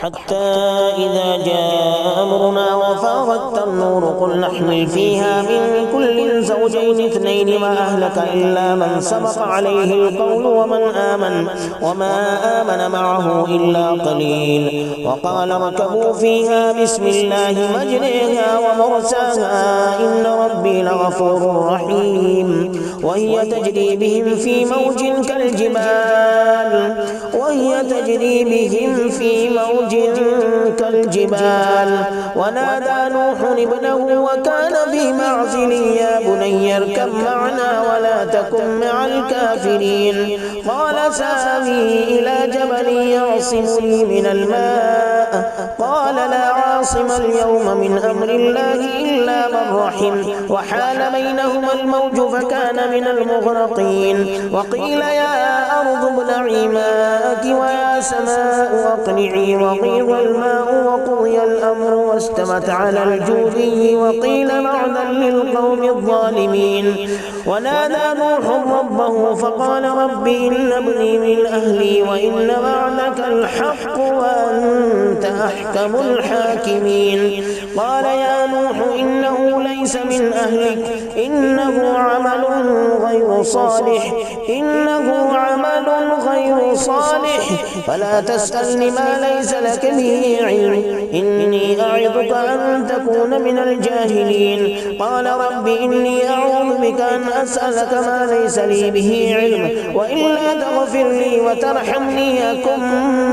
حتى إذا جاء أمرنا وفاضت النور قل نحمل فيها من كل زوجين اثنين ما أهلك إلا من سبق عليه القول وما آمن معه إلا قليل. وقال اركبوا فيها بسم الله مجريها ومرساها إن ربي لغفور رحيم. وهي تجري بهم في موج كالجبال ونادى نوح ابنه وكان في معزل يا بني اركب معنا ولا تكن مع الكافرين. قال سآوي إلى جبل يعصمني من الماء قال لا عاصم اليوم من أمر الله إلا من رحم وحال بينهما الموج فكان من المغرقين. وقيل يا أرض ابلعي ماءك ويا سماء أقلعي وغيض الماء وقضي الأمر واستوت على الجودي وقيل بعدا للقوم الظالمين. ونادى نوح ربه فقال رب إن ابني من أهلي وإن وعدك الحق وأنت أحكم الحاكمين. قال يا نوح إنه ليس من أهلك إنه عمل غير صالح فلا تسألني ما ليس لك به علم إني أعظك أن تكون من الجاهلين. قال رب إني أعوذ بك أن أسألك ما ليس لي به علم وإلا تغفر لي وترحمني أكن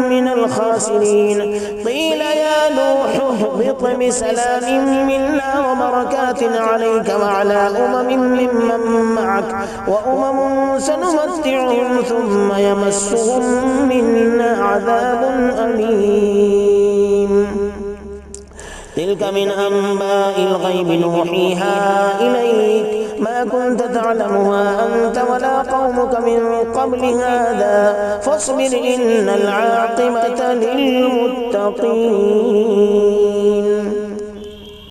من الخاسرين. قيل يا نوح اهبط بسلام منا وبركات عليك وعلى أمم ممن معك وأمم سنمتعهم ثم يمسهم منا عذاب أليم. تلك من أنباء الغيب نوحيها إليك ما كنت تعلمها أنت ولا قومك من قبل هذا فاصبر إن العاقبة للمتقين.